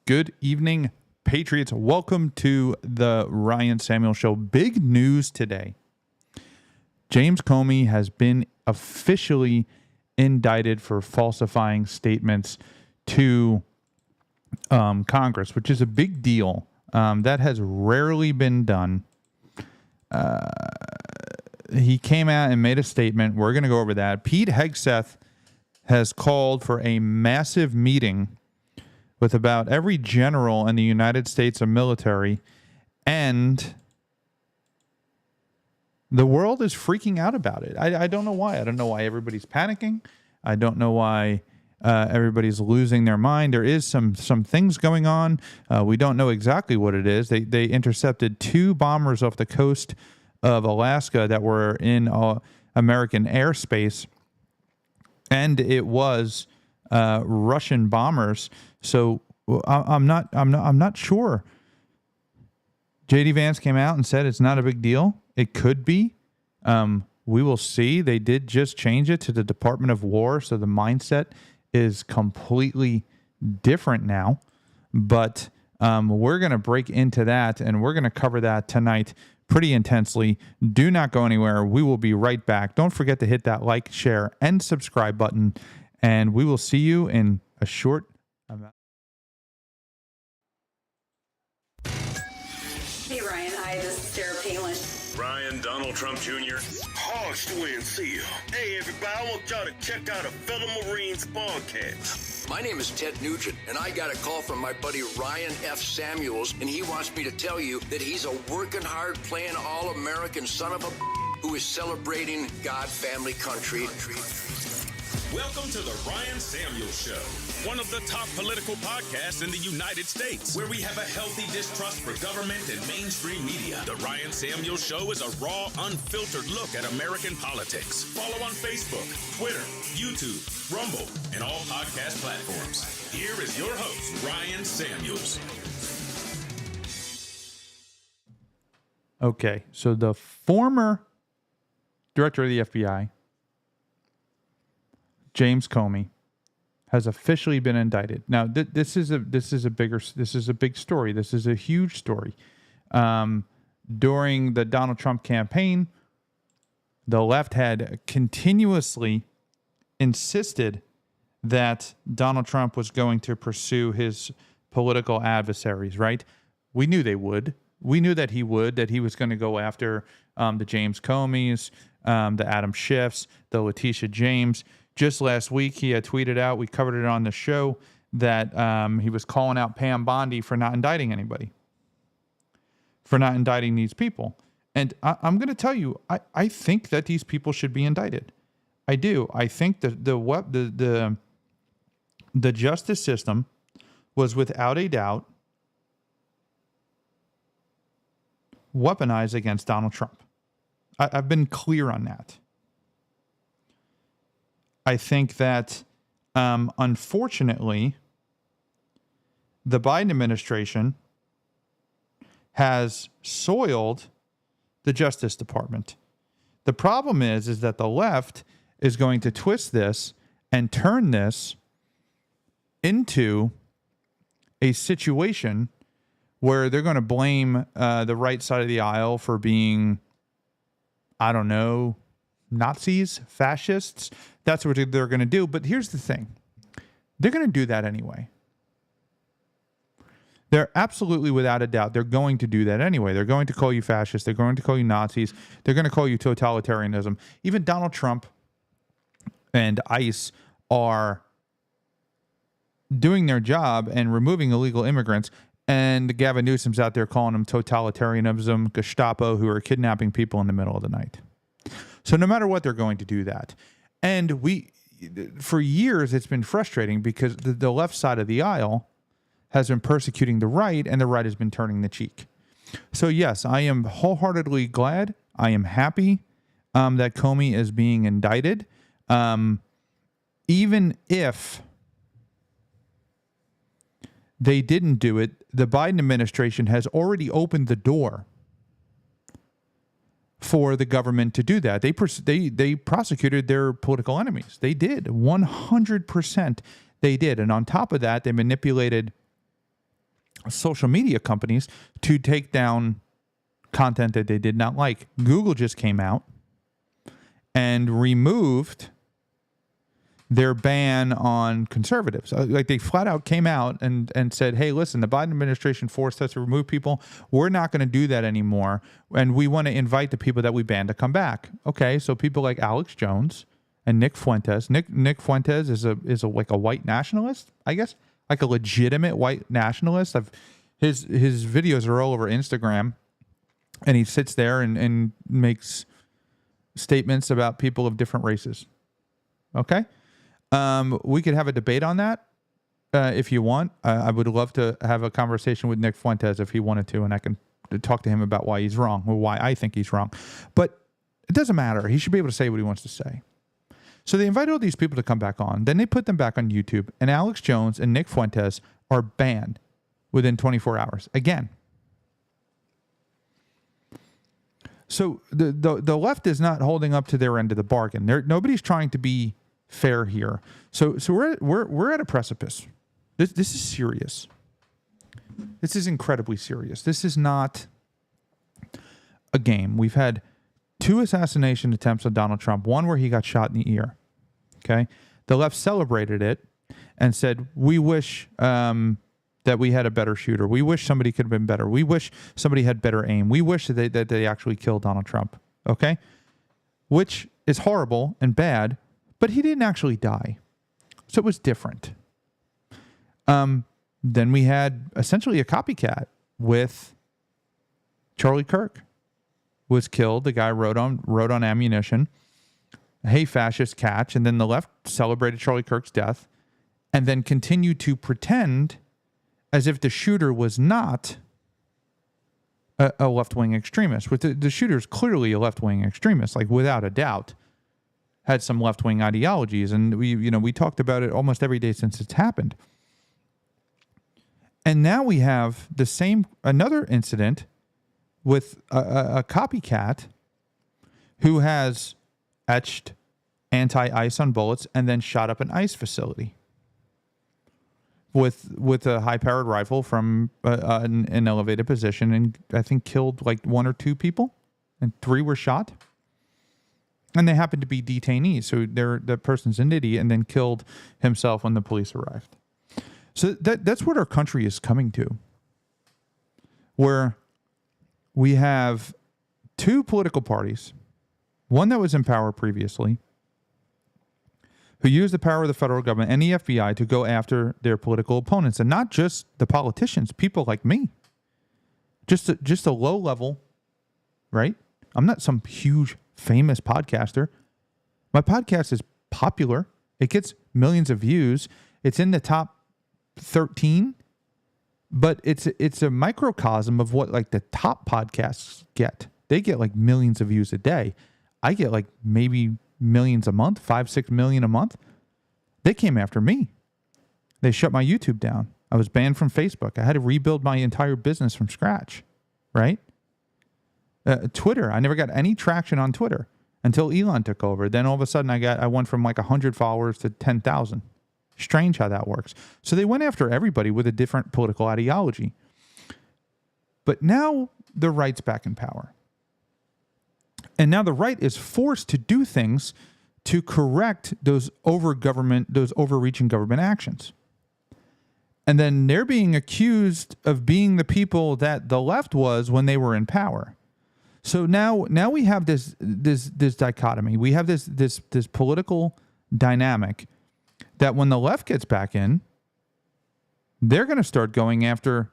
Good evening, Patriots. Welcome to the Ryan Samuel Show. Big news today. James Comey has been officially indicted for falsifying statements to Congress, which is a big deal. That has rarely been done. He came out and made a statement. We're going to go over that. Pete Hegseth has called for a massive meeting with about every general in the United States of military, and the world is freaking out about it. I don't know why. I don't know why everybody's panicking. I don't know why everybody's losing their mind. There is some things going on. We don't know exactly what it is. They intercepted 2 bombers off the coast of Alaska that were in American airspace, and it was Russian bombers. So I'm not sure. JD Vance came out and said it's not a big deal. It could be. We will see. They did just change it to the Department of War, so the mindset is completely different now. But we're going to break into that, and we're going to cover that tonight pretty intensely. Do not go anywhere. We will be right back. Don't forget to hit that like, share, and subscribe button, and we will see you in a short amount. Hey Ryan, hi, this is Sarah Palin. Ryan, Donald Trump Jr. Harsh to NC. Hey everybody, I want y'all to check out a fellow Marines podcast. My name is Ted Nugent, and I got a call from my buddy Ryan F. Samuels, and he wants me to tell you that he's a working hard, playing all-American son of a who is celebrating God, family, country. Welcome to the Ryan Samuel Show, one of the top political podcasts in the United States, where we have a healthy distrust for government and mainstream media. The Ryan Samuel Show is a raw, unfiltered look at American politics. Follow on Facebook, Twitter, YouTube, Rumble, and all podcast platforms. Here is your host, Ryan Samuels. Okay, so the former director of the FBI, James Comey, has officially been indicted. Now, this is a big story. This is a huge story. During the Donald Trump campaign, the left had continuously insisted that Donald Trump was going to pursue his political adversaries, right? We knew they would. We knew that he would, that he was going to go after the James Comeys, the Adam Schiffs, the Letitia James. Just last week, he had tweeted out, we covered it on the show, that he was calling out Pam Bondi for not indicting anybody, for not indicting these people. And I'm going to tell you, I think that these people should be indicted. I do. I think that the justice system was without a doubt weaponized against Donald Trump. I've been clear on that. I think that, unfortunately, the Biden administration has soiled the Justice Department. The problem is that the left is going to twist this and turn this into a situation where they're going to blame the right side of the aisle for being, I don't know, Nazis, fascists. That's what they're going to do. But here's the thing. They're going to do that anyway. They're absolutely, without a doubt, they're going to do that anyway. They're going to call you fascists. They're going to call you Nazis. They're going to call you totalitarianism. Even Donald Trump and ICE are doing their job and removing illegal immigrants. And Gavin Newsom's out there calling them totalitarianism, Gestapo, who are kidnapping people in the middle of the night. So no matter what, they're going to do that. And for years, it's been frustrating because the left side of the aisle has been persecuting the right, and the right has been turning the cheek. So yes, I am wholeheartedly glad. I am happy that Comey is being indicted. Even if they didn't do it, the Biden administration has already opened the door for the government to do that. They prosecuted their political enemies. They did. 100% they did. And on top of that, they manipulated social media companies to take down content that they did not like. Google just came out and removed their ban on conservatives. Like they flat out came out and said, hey, listen, the Biden administration forced us to remove people. We're not going to do that anymore. And we want to invite the people that we banned to come back. Okay, so people like Alex Jones and Nick Fuentes. Nick Fuentes is like a white nationalist, I guess, like a legitimate white nationalist. His videos are all over Instagram, and he sits there and makes statements about people of different races. Okay? We could have a debate on that if you want. I would love to have a conversation with Nick Fuentes if he wanted to, and I can talk to him about why he's wrong or why I think he's wrong. But it doesn't matter. He should be able to say what he wants to say. So they invited all these people to come back on. Then they put them back on YouTube, and Alex Jones and Nick Fuentes are banned within 24 hours. Again. So the left is not holding up to their end of the bargain. Nobody's trying to be fair here. So we're at a precipice. This is serious. This is incredibly serious. This is not a game. We've had 2 assassination attempts on Donald Trump, one where he got shot in the ear. Okay? The left celebrated it and said, we wish that we had a better shooter. We wish somebody could have been better. We wish somebody had better aim. We wish that they actually killed Donald Trump. Okay? Which is horrible and bad, but he didn't actually die. So it was different. Then we had essentially a copycat with Charlie Kirk. Was killed. The guy wrote on ammunition, hey, fascist, catch. And then the left celebrated Charlie Kirk's death and then continued to pretend as if the shooter was not a left-wing extremist. With the shooter's clearly a left-wing extremist, like without a doubt, had some left-wing ideologies. And we talked about it almost every day since it's happened. And now we have another incident with a copycat who has etched anti-ice on bullets and then shot up an ICE facility with a high-powered rifle from an elevated position, and I think killed like 1 or 2 people, and 3 were shot. And they happened to be detainees, so the person's an idiot and then killed himself when the police arrived. So that's what our country is coming to, where we have 2 political parties, one that was in power previously, who used the power of the federal government and the FBI to go after their political opponents, and not just the politicians, people like me, just a low level, right? I'm not some huge famous podcaster. My podcast is popular. It gets millions of views. It's in the top 13. But it's a microcosm of what like the top podcasts get. They get like millions of views a day. I get like maybe millions a month, 5-6 million a month. They came after me. They shut my YouTube down. I was banned from Facebook. I had to rebuild my entire business from scratch, right? Twitter, I never got any traction on Twitter until Elon took over. Then all of a sudden I went from like 100 followers to 10,000. Strange how that works. So they went after everybody with a different political ideology. But now the right's back in power. And now the right is forced to do things to correct those overreaching government actions. And then they're being accused of being the people that the left was when they were in power. So now we have this dichotomy. We have this political dynamic that when the left gets back in, they're going to start going after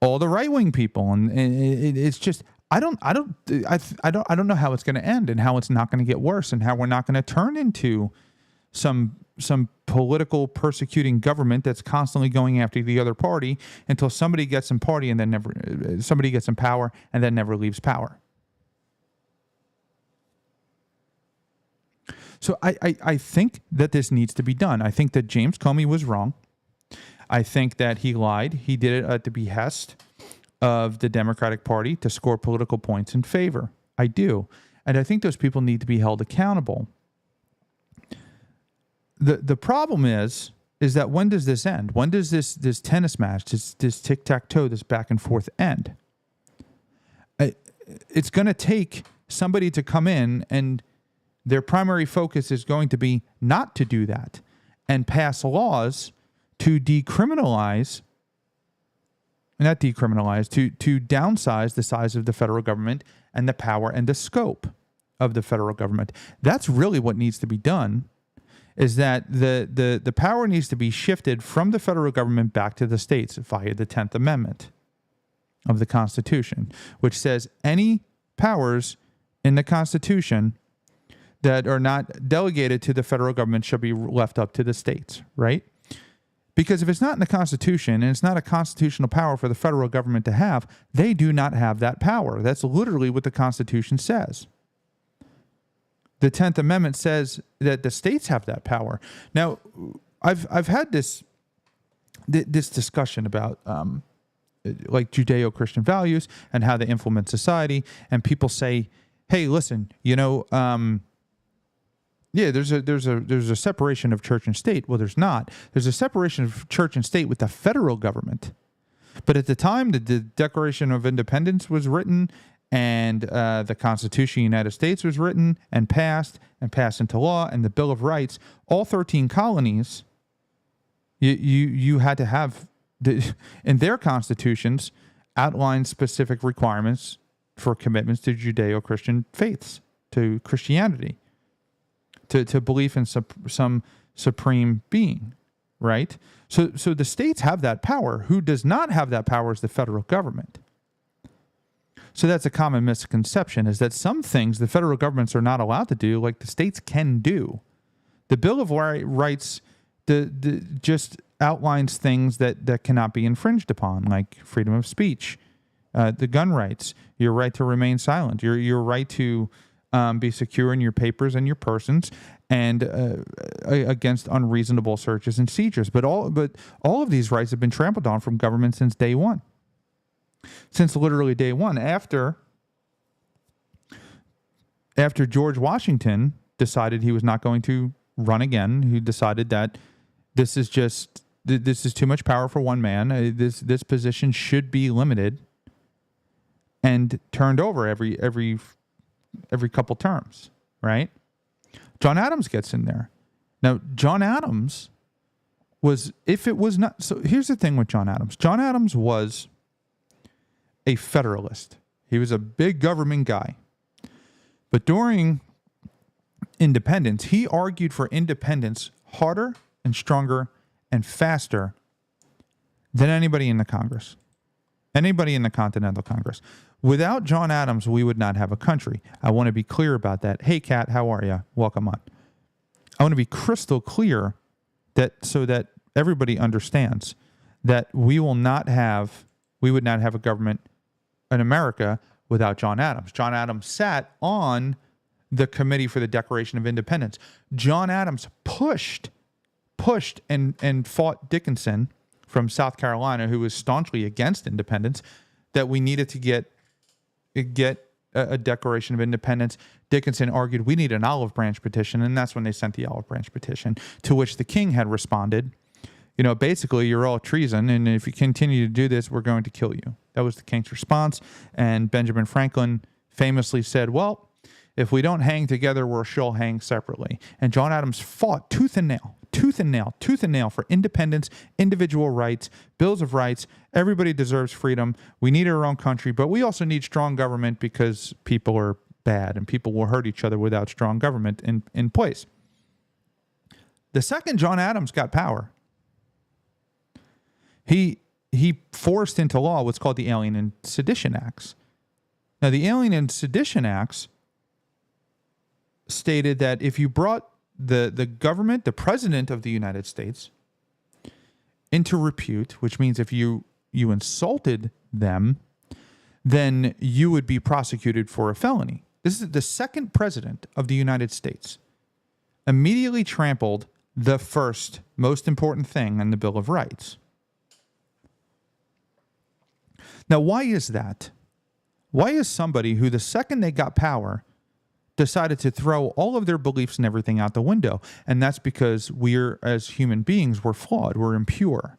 all the right-wing people, and it's just I don't know how it's going to end, and how it's not going to get worse, and how we're not going to turn into some political persecuting government that's constantly going after the other party until somebody gets in power and then never leaves power. So I think that this needs to be done. I think that James Comey was wrong. I think that he lied. He did it at the behest of the Democratic Party to score political points in favor. I do. And I think those people need to be held accountable. The problem is is that when does this end? When does this tennis match, this tic-tac-toe, this back and forth end? It's going to take somebody to come in, and their primary focus is going to be not to do that and pass laws to decriminalize, not decriminalize, to downsize the size of the federal government and the power and the scope of the federal government. That's really what needs to be done, is that the power needs to be shifted from the federal government back to the states via the 10th Amendment of the Constitution, which says any powers in the Constitution that are not delegated to the federal government shall be left up to the states, right? Because if it's not in the Constitution and it's not a constitutional power for the federal government to have, they do not have that power. That's literally what the Constitution says. The 10th Amendment says that the states have that power. Now, I've had this discussion about like Judeo-Christian values and how they influence society, and people say, "Hey, listen, yeah, there's a separation of church and state." Well, there's not. There's a separation of church and state with the federal government. But at the time the Declaration of Independence was written and the Constitution of the United States was written and passed into law, and the Bill of Rights, all 13 colonies, you had to have, in their constitutions, outline specific requirements for commitments to Judeo-Christian faiths, to Christianity, to belief in some supreme being, right? So the states have that power. Who does not have that power is the federal government. So that's a common misconception, is that some things the federal governments are not allowed to do, like the states can do. The Bill of Rights just outlines things that cannot be infringed upon, like freedom of speech, the gun rights, your right to remain silent, your right to be secure in your papers and your persons, and against unreasonable searches and seizures. But all of these rights have been trampled on from government since day one. Since literally day one, after George Washington decided he was not going to run again, he decided that this is too much power for one man. This position should be limited and turned over every couple terms, right? John Adams gets in there. Now, John Adams was, if it was not, so here's the thing with John Adams. John Adams was a Federalist. He was a big government guy. But during independence, he argued for independence harder and stronger and faster than anybody in the Congress, anybody in the Continental Congress. Without John Adams, we would not have a country. I want to be clear about that. Hey, Kat, how are you? Welcome on. I want to be crystal clear so that everybody understands that we would not have a government in America without John Adams. John Adams sat on the Committee for the Declaration of Independence. John Adams pushed and fought Dickinson from South Carolina, who was staunchly against independence, that we needed to get a Declaration of Independence. Dickinson argued we need an olive branch petition, and that's when they sent the olive branch petition, to which the king had responded, basically, you're all treason, and if you continue to do this, we're going to kill you. That was the king's response, and Benjamin Franklin famously said, well, if we don't hang together, we'll sure hang separately. And John Adams fought tooth and nail for independence, individual rights, bills of rights. Everybody deserves freedom. We need our own country, but we also need strong government because people are bad and people will hurt each other without strong government in place. The second John Adams got power, he forced into law what's called the Alien and Sedition Acts. Now, the Alien and Sedition Acts stated that if you brought the government, the president of the United States, into repute, which means if you insulted them, then you would be prosecuted for a felony. This is the second president of the United States. Immediately trampled the first most important thing on the Bill of Rights. Now, why is that? Why is somebody who the second they got power decided to throw all of their beliefs and everything out the window. And that's because we're, as human beings, we're flawed, we're impure.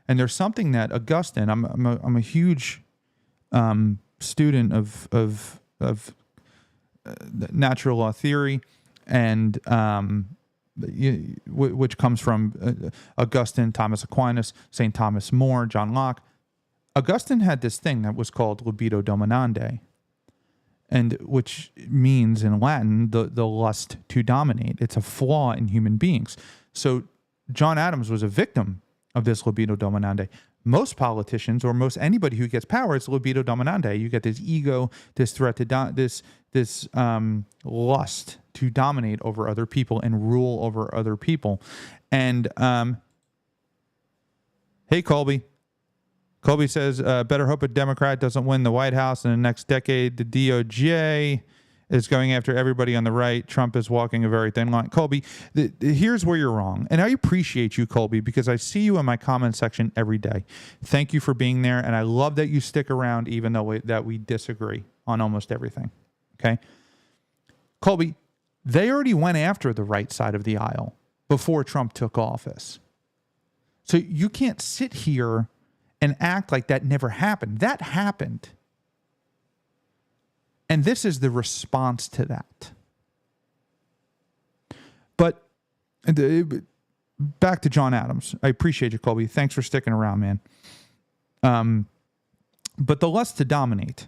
And there's something that Augustine, I'm a huge student of natural law theory, and which comes from Augustine, Thomas Aquinas, St. Thomas More, John Locke. Augustine had this thing that was called libido dominandi, and which means in Latin the lust to dominate. It's a flaw in human beings. So John Adams was a victim of this libido dominandi. Most politicians, or most anybody who gets power, it's libido dominandi. You get this ego, this threat to this lust to dominate over other people and rule over other people. And hey, Colby. Colby says, better hope a Democrat doesn't win the White House in the next decade. The DOJ is going after everybody on the right. Trump is walking a very thin line. Colby, here's where you're wrong. And I appreciate you, Colby, because I see you in my comment section every day. Thank you for being there. And I love that you stick around, even though we disagree on almost everything. Okay? Colby, they already went after the right side of the aisle before Trump took office. So you can't sit here and act like that never happened. That happened. And this is the response to that. But back to John Adams. I appreciate you, Colby. Thanks for sticking around, man. But the lust to dominate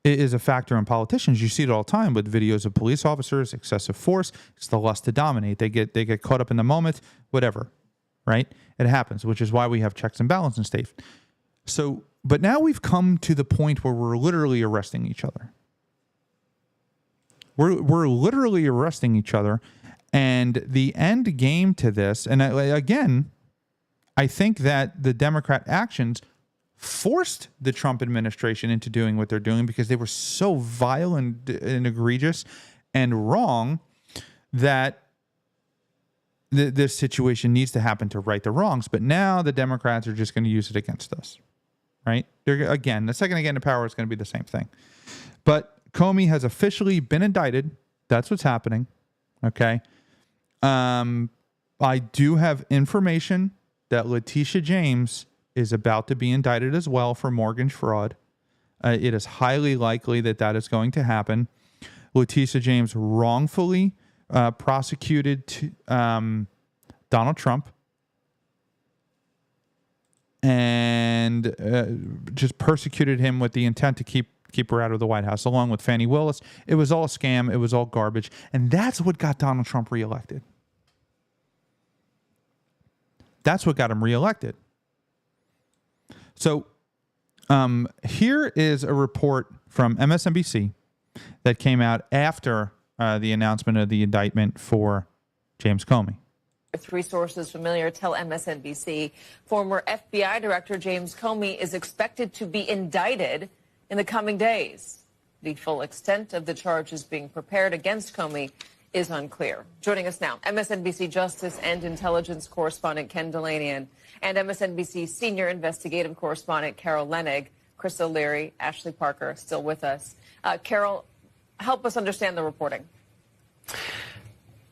is a factor in politicians. You see it all the time with videos of police officers, excessive force. It's the lust to dominate. They get caught up in the moment, whatever, right? It happens, which is why we have checks and balances in state. So, but now we've come to the point where we're literally arresting each other. We're literally arresting each other. And the end game to this, and again, I think that the Democrat actions forced the Trump administration into doing what they're doing because they were so vile and egregious and wrong that this situation needs to happen to right the wrongs. But now the Democrats are just going to use it against us, right? Again, the second they get into power, it's going to be the same thing. But Comey has officially been indicted. That's what's happening. Okay. I do have information that Letitia James is about to be indicted as well for mortgage fraud. It is highly likely that that is going to happen. Letitia James wrongfully prosecuted Donald Trump and just persecuted him with the intent to keep her out of the White House, along with Fani Willis. It was all a scam. It was all garbage. And that's what got Donald Trump reelected. That's what got him reelected. So here is a report from MSNBC that came out after the announcement of the indictment for James Comey. Three sources familiar tell MSNBC former FBI Director James Comey is expected to be indicted in the coming days. The full extent of the charges being prepared against Comey is unclear. Joining us now, MSNBC Justice and Intelligence correspondent Ken Delanian and MSNBC Senior Investigative Correspondent Carol Lenig. Chris O'Leary, Ashley Parker still with us. Carol, help us understand the reporting.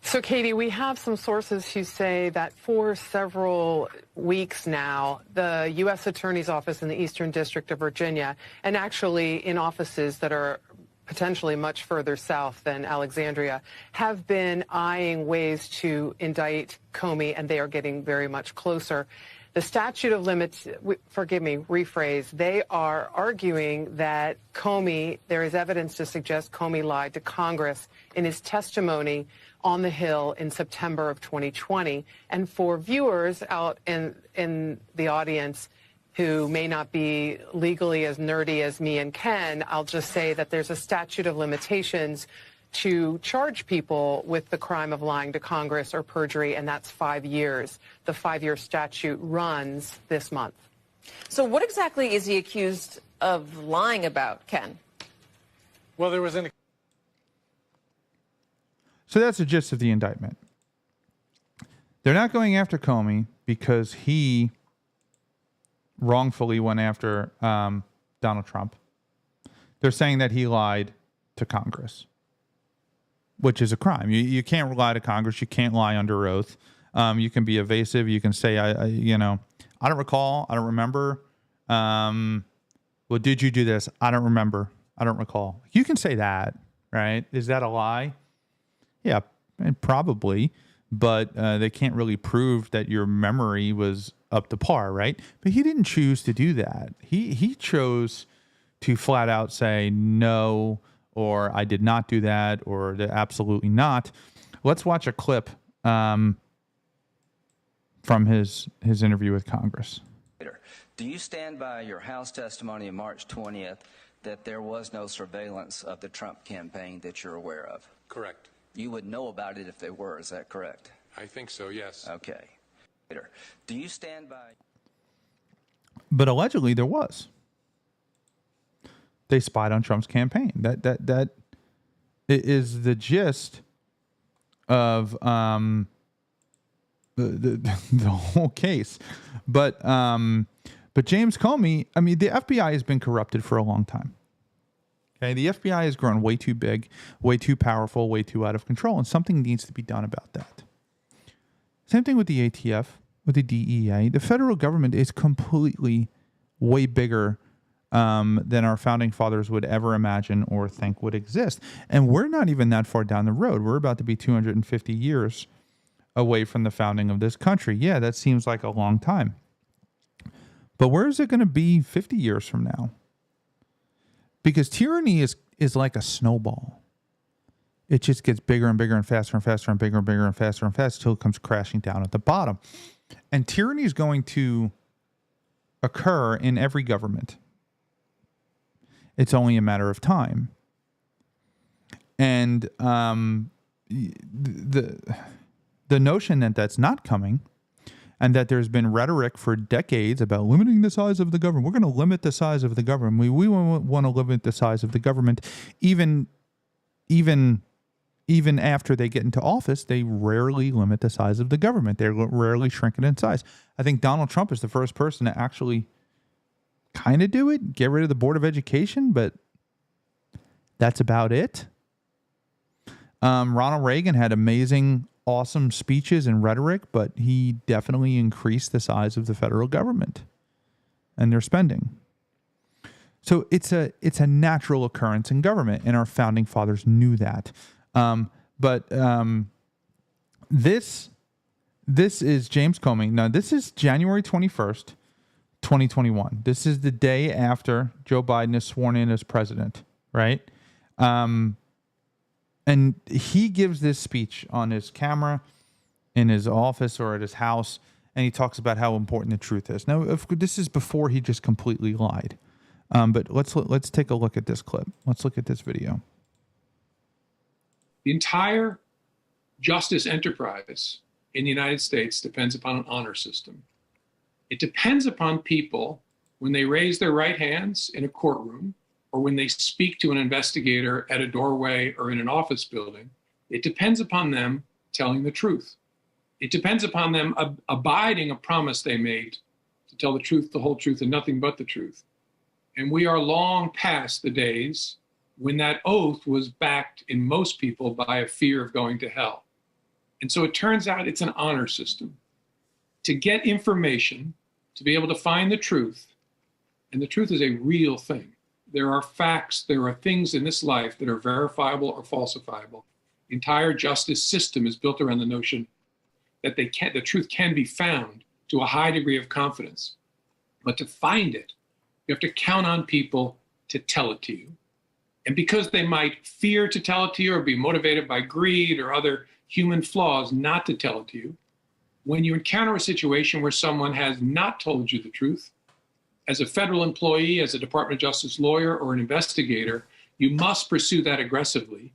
So, Katie, we have some sources who say that for several weeks now, the U.S. Attorney's Office in the Eastern District of Virginia, and actually in offices that are potentially much further south than Alexandria, have been eyeing ways to indict Comey, and they are getting very much closer. The statute of limits, rephrase, they are arguing that Comey, there is evidence to suggest Comey lied to Congress in his testimony on the Hill in September of 2020. And for viewers out in the audience who may not be legally as nerdy as me and Ken, I'll just say that there's a statute of limitations to charge people with the crime of lying to Congress or perjury, and that's 5 years. The 5-year statute runs this month. So what exactly is he accused of lying about, Ken? Well, there was an... So that's the gist of the indictment. They're not going after Comey because he wrongfully went after Donald Trump. They're saying that he lied to Congress. which is a crime. You can't lie to Congress. You can't lie under oath. You can be evasive. You can say, I don't recall. I don't remember. Well, did you do this? I don't remember. I don't recall. You can say that, right? Is that a lie? Yeah, probably. But they can't really prove that your memory was up to par, right? But he didn't choose to do that. He chose to flat out say no, or I did not do that, or absolutely not. Let's watch a clip from his interview with Congress. Do you stand by your House testimony on March 20th that there was no surveillance of the Trump campaign that you're aware of? Correct. You would know about it if there were, is that correct? I think so, yes. Okay. Do you stand by... But allegedly there was. They spied on Trump's campaign. That is the gist of the whole case. But James Comey, I mean, the FBI has been corrupted for a long time. Okay, the FBI has grown way too big, way too powerful, way too out of control, and something needs to be done about that. Same thing with the ATF, with the DEA. The federal government is completely way bigger than our founding fathers would ever imagine or think would exist. And we're not even that far down the road. We're about to be 250 years away from the founding of this country. Yeah, that seems like a long time. But where is it going to be 50 years from now? Because tyranny is like a snowball. It just gets bigger and bigger and faster and faster and bigger and bigger and faster and faster until it comes crashing down at the bottom. And tyranny is going to occur in every government. It's only a matter of time. And the notion that that's not coming, and that there's been rhetoric for decades about limiting the size of the government. We're going to limit the size of the government. We want to limit the size of the government. Even after they get into office, they rarely limit the size of the government. They rarely shrink it in size. I think Donald Trump is the first person to actually kind of do it, get rid of the Board of Education, but that's about it. Ronald Reagan had amazing, awesome speeches and rhetoric, but he definitely increased the size of the federal government and their spending. So it's a natural occurrence in government, and our founding fathers knew that. This is James Comey. Now, this is January 21st, 2021. This is the day after Joe Biden is sworn in as president, right? And he gives this speech on his camera in his office or at his house, and he talks about how important the truth is. Now, this is before he just completely lied. But let's take a look at this clip. Let's look at this video. The entire justice enterprise in the United States depends upon an honor system. It depends upon people, when they raise their right hands in a courtroom, or when they speak to an investigator at a doorway or in an office building, it depends upon them telling the truth. It depends upon them abiding a promise they made to tell the truth, the whole truth, and nothing but the truth. And we are long past the days when that oath was backed in most people by a fear of going to hell. And so it turns out it's an honor system. To get information, to be able to find the truth, and the truth is a real thing. There are facts, there are things in this life that are verifiable or falsifiable. The entire justice system is built around the notion that the truth can be found to a high degree of confidence. But to find it, you have to count on people to tell it to you. And because they might fear to tell it to you or be motivated by greed or other human flaws not to tell it to you, when you encounter a situation where someone has not told you the truth, as a federal employee, as a Department of Justice lawyer, or an investigator, you must pursue that aggressively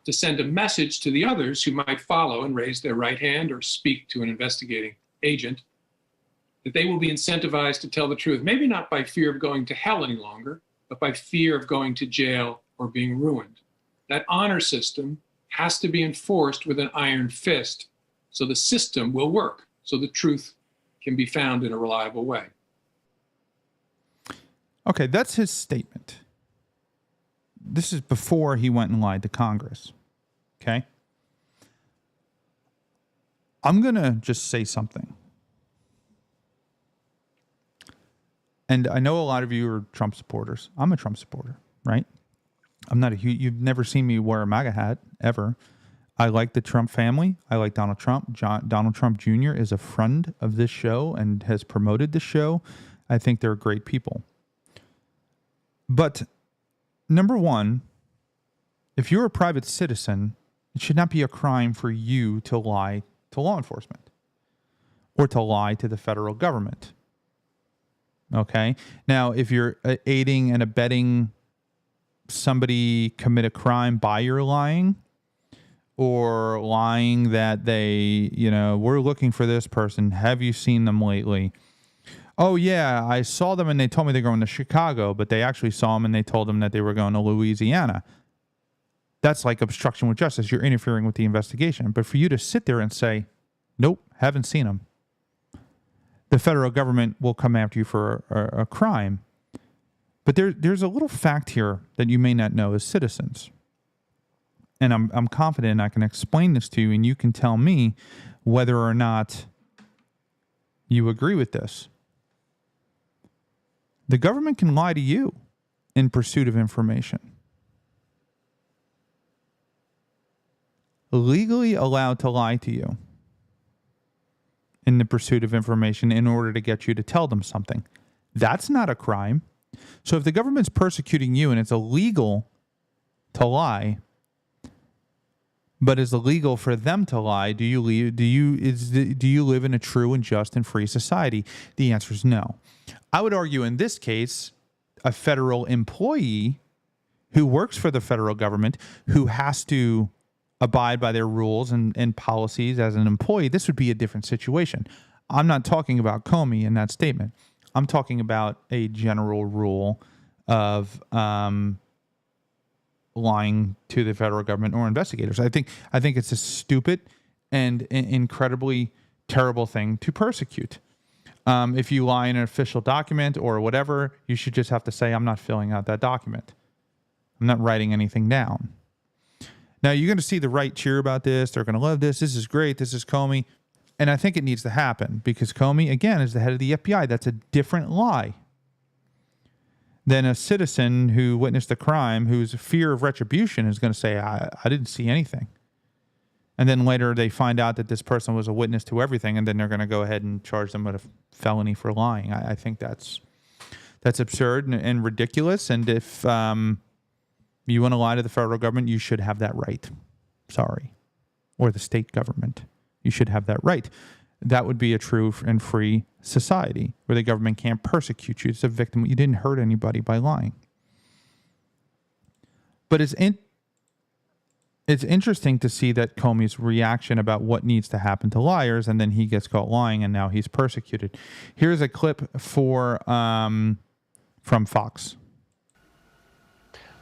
to send a message to the others who might follow and raise their right hand or speak to an investigating agent, that they will be incentivized to tell the truth, maybe not by fear of going to hell any longer, but by fear of going to jail or being ruined. That honor system has to be enforced with an iron fist so the system will work, so the truth can be found in a reliable way. Okay, that's his statement. This is before he went and lied to Congress. Okay. I'm going to just say something. And I know a lot of you are Trump supporters. I'm a Trump supporter, right? I'm not you've never seen me wear a MAGA hat ever. I like the Trump family. I like Donald Trump. Donald Trump Jr. is a friend of this show and has promoted the show. I think they're great people. But number one, if you're a private citizen, it should not be a crime for you to lie to law enforcement or to lie to the federal government. Okay? Now, if you're aiding and abetting somebody commit a crime by your lying, or lying that they, we're looking for this person. Have you seen them lately? Oh, yeah, I saw them and they told me they're going to Chicago, but they actually saw them and they told them that they were going to Louisiana. That's like obstruction with justice. You're interfering with the investigation. But for you to sit there and say, nope, haven't seen them, the federal government will come after you for a crime. But there's a little fact here that you may not know as citizens. And I'm confident I can explain this to you, and you can tell me whether or not you agree with this. The government can lie to you in pursuit of information. Legally allowed to lie to you in the pursuit of information in order to get you to tell them something. That's not a crime. So if the government's persecuting you and it's illegal to lie, but is illegal for them to lie, do you live in a true and just and free society? The answer is no. I would argue in this case, a federal employee who works for the federal government, who has to abide by their rules and policies as an employee, this would be a different situation. I'm not talking about Comey in that statement. I'm talking about a general rule of lying to the federal government or investigators. I think it's a stupid and incredibly terrible thing to persecute. If you lie in an official document or whatever, you should just have to say, I'm not filling out that document. I'm not writing anything down. Now, you're going to see the right cheer about this. They're going to love this. This is great. This is Comey. And I think it needs to happen because Comey, again, is the head of the FBI. That's a different lie than a citizen who witnessed a crime whose fear of retribution is going to say, I didn't see anything. And then later they find out that this person was a witness to everything, and then they're going to go ahead and charge them with a felony for lying. I think that's absurd and ridiculous. And if you want to lie to the federal government, you should have that right. Sorry. Or the state government. You should have that right. That would be a true and free society where the government can't persecute you as a victim. You didn't hurt anybody by lying. But it's interesting to see that Comey's reaction about what needs to happen to liars, and then he gets caught lying, and now he's persecuted. Here's a clip from Fox.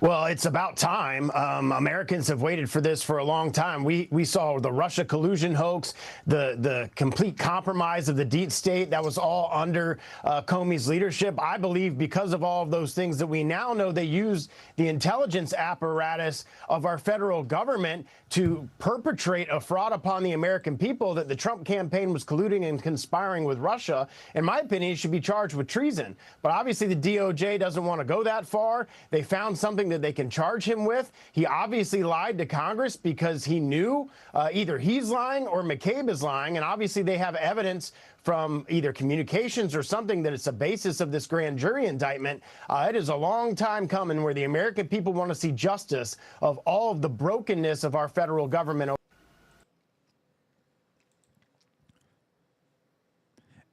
Well, it's about time. Americans have waited for this for a long time. We saw the Russia collusion hoax, the complete compromise of the deep state. That was all under Comey's leadership. I believe because of all of those things that we now know, they used the intelligence apparatus of our federal government to perpetrate a fraud upon the American people that the Trump campaign was colluding and conspiring with Russia. In my opinion, he should be charged with treason. But obviously the DOJ doesn't want to go that far. They found something that they can charge him with. He obviously lied to Congress because he knew either he's lying or McCabe is lying. And obviously they have evidence from either communications or something that it's a basis of this grand jury indictment. It is a long time coming where the American people want to see justice of all of the brokenness of our federal government.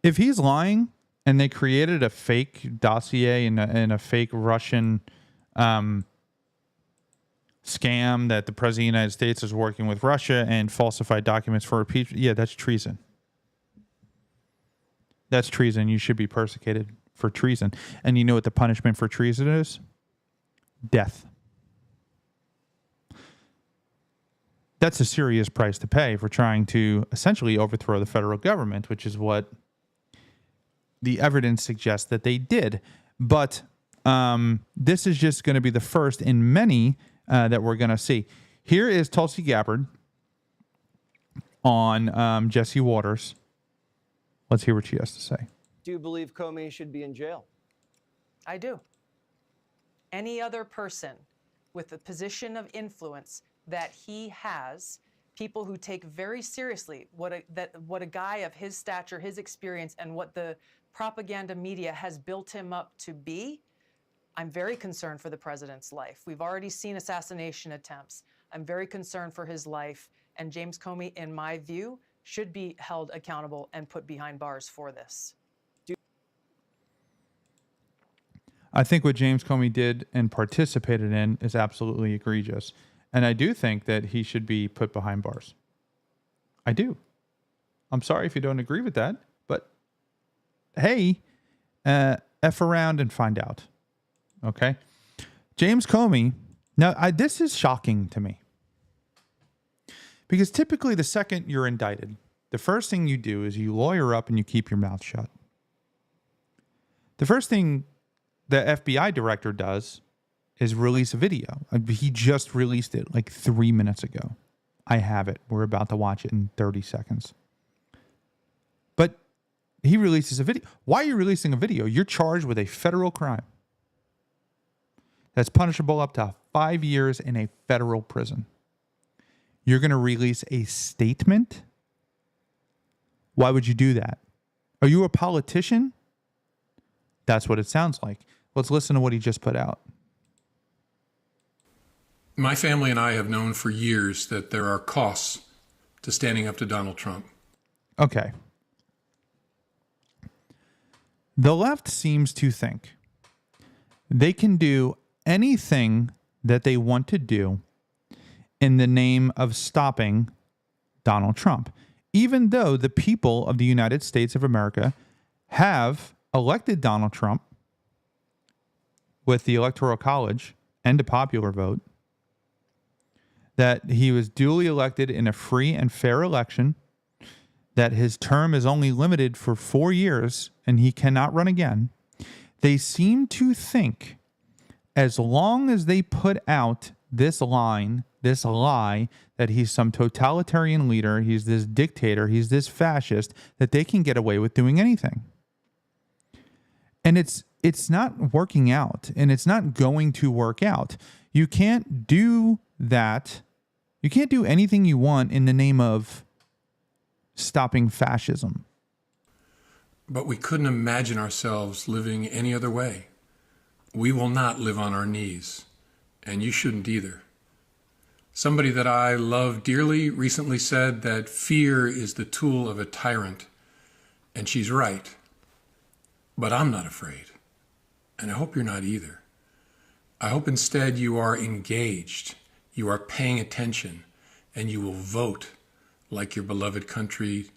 If he's lying and they created a fake dossier and a fake Russian scam that the president of the United States is working with Russia and falsified documents for impeachment, yeah, that's treason. That's treason. You should be persecuted for treason. And you know what the punishment for treason is? Death. That's a serious price to pay for trying to essentially overthrow the federal government, which is what the evidence suggests that they did. But this is just going to be the first in many that we're going to see. Here is Tulsi Gabbard on Jesse Waters. Let's hear what she has to say. Do you believe Comey should be in jail? I do. Any other person with a position of influence that he has, people who take very seriously what a guy of his stature, his experience, and what the propaganda media has built him up to be, I'm very concerned for the president's life. We've already seen assassination attempts. I'm very concerned for his life. And James Comey, in my view, should be held accountable and put behind bars for this. I think what James Comey did and participated in is absolutely egregious. And I do think that he should be put behind bars. I do. I'm sorry if you don't agree with that, but hey, F around and find out. Okay? James Comey, now this is shocking to me. Because typically the second you're indicted, the first thing you do is you lawyer up and you keep your mouth shut. The first thing the FBI director does is release a video. He just released it like 3 minutes ago. I have it. We're about to watch it in 30 seconds. But he releases a video. Why are you releasing a video? You're charged with a federal crime that's punishable up to 5 years in a federal prison. You're going to release a statement? Why would you do that? Are you a politician? That's what it sounds like. Let's listen to what he just put out. My family and I have known for years that there are costs to standing up to Donald Trump. Okay. The left seems to think they can do anything that they want to do in the name of stopping Donald Trump, even though the people of the United States of America have elected Donald Trump with the Electoral College and a popular vote, that he was duly elected in a free and fair election, that his term is only limited for 4 years and he cannot run again. They seem to think as long as they put out this lie that he's some totalitarian leader, he's this dictator, he's this fascist, that they can get away with doing anything. And it's not working out, and it's not going to work out. You can't do that. You can't do anything you want in the name of stopping fascism. But we couldn't imagine ourselves living any other way. We will not live on our knees, and you shouldn't either. Somebody that I love dearly recently said that fear is the tool of a tyrant, and she's right. But I'm not afraid, and I hope you're not either. I hope instead you are engaged, you are paying attention, and you will vote like your beloved country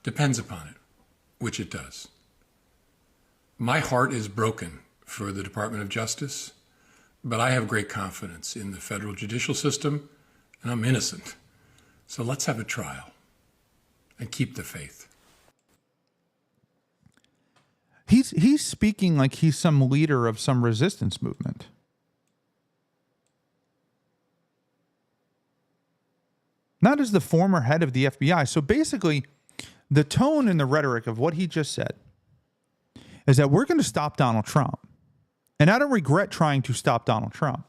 depends upon it, which it does. My heart is broken for the Department of Justice, but I have great confidence in the federal judicial system, and I'm innocent. So let's have a trial and keep the faith. He's speaking like he's some leader of some resistance movement. Not as the former head of the FBI. So basically, the tone and the rhetoric of what he just said is that we're going to stop Donald Trump. And I don't regret trying to stop Donald Trump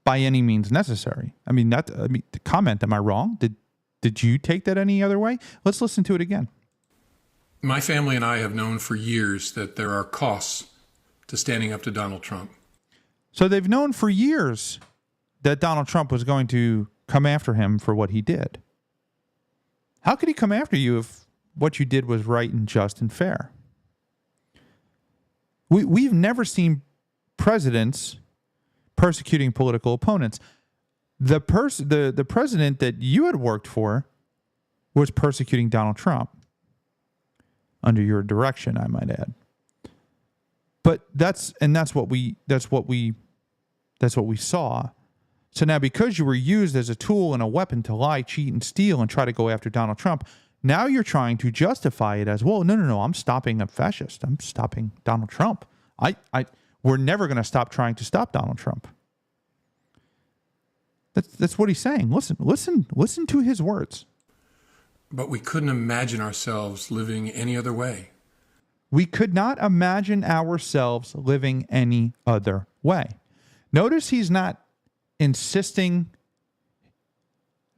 by any means necessary. Comment, am I wrong? Did you take that any other way? Let's listen to it again. My family and I have known for years that there are costs to standing up to Donald Trump. So they've known for years that Donald Trump was going to come after him for what he did. How could he come after you if what you did was right and just and fair? We've never seen presidents persecuting political opponents. The president that you had worked for was persecuting Donald Trump. Under your direction, I might add. But that's what we saw. So now, because you were used as a tool and a weapon to lie, cheat, and steal and try to go after Donald Trump, now you're trying to justify it as, well, no, I'm stopping a fascist. I'm stopping Donald Trump. We're never going to stop trying to stop Donald Trump. That's what he's saying. Listen to his words. But we couldn't imagine ourselves living any other way. We could not imagine ourselves living any other way. Notice he's not insisting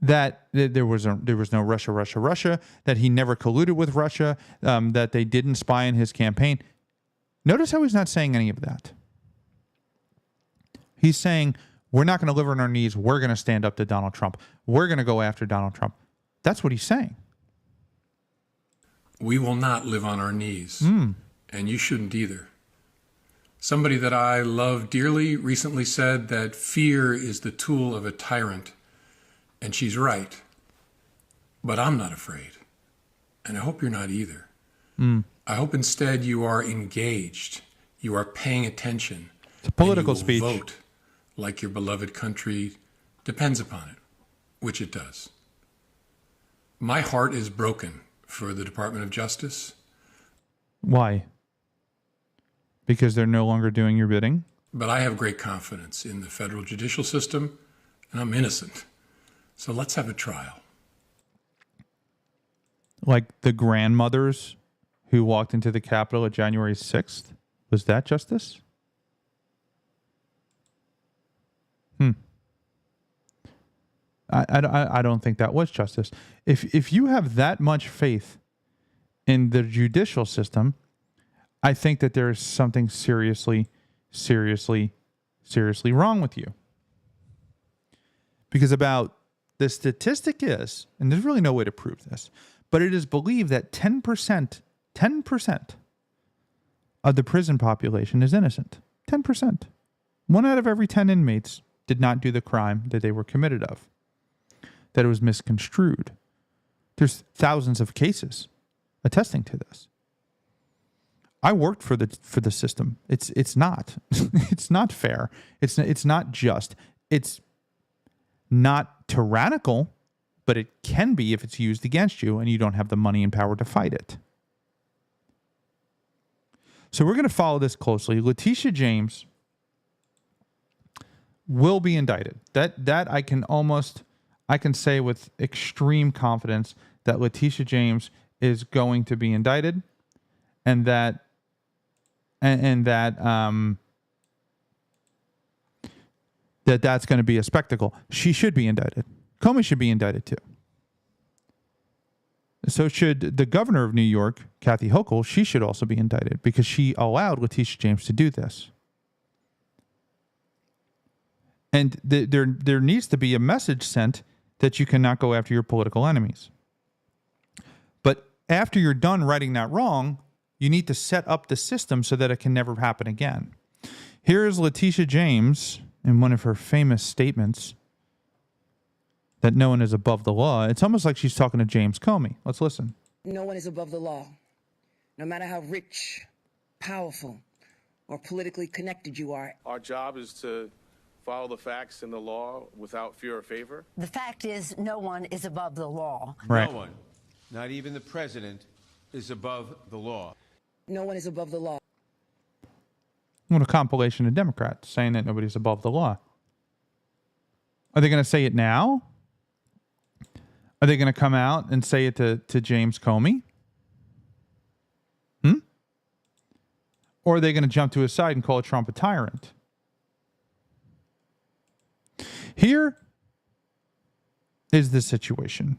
that there was no Russia, that he never colluded with Russia, that they didn't spy on his campaign. Notice how he's not saying any of that. He's saying, we're not going to live on our knees. We're going to stand up to Donald Trump. We're going to go after Donald Trump. That's what he's saying. We will not live on our knees, and you shouldn't either. Somebody that I love dearly recently said that fear is the tool of a tyrant, and she's right. But I'm not afraid, and I hope you're not either. I hope instead you are engaged, you are paying attention. It's a political and you speech. will vote like your beloved country depends upon it, which it does. My heart is broken for the Department of Justice. Why? Because they're no longer doing your bidding? But I have great confidence in the federal judicial system, and I'm innocent. So let's have a trial. Like the grandmothers who walked into the Capitol at January 6th? Was that justice? I don't think that was justice. If you have that much faith in the judicial system, I think that there is something seriously wrong with you. Because about the statistic is, and there's really no way to prove this, but it is believed that 10% of the prison population is innocent. 10%. 1 out of every 10 inmates did not do the crime that they were committed of, that it was misconstrued. There's thousands of cases attesting to this. I worked for the system. It's not it's not fair. It's not just. It's not tyrannical, but it can be if it's used against you and you don't have the money and power to fight it. So we're going to follow this closely. Letitia James will be indicted. That I can say with extreme confidence that Letitia James is going to be indicted, and that that's going to be a spectacle. She should be indicted. Comey should be indicted too. So should the governor of New York, Kathy Hochul. She should also be indicted because she allowed Letitia James to do this. And there needs to be a message sent that you cannot go after your political enemies. But after you're done righting that wrong, you need to set up the system so that it can never happen again. Here is Letitia James in one of her famous statements that no one is above the law. It's almost like she's talking to James Comey. Let's listen. No one is above the law, no matter how rich, powerful, or politically connected you are. Our job is to follow the facts and the law without fear or favor. The fact is, no one is above the law. Right. No one, not even the president, is above the law. No one is above the law. What a compilation of Democrats saying that nobody's above the law. Are they going to say it now? Are they going to come out and say it to James Comey? Or are they going to jump to his side and call Trump a tyrant? Here is the situation.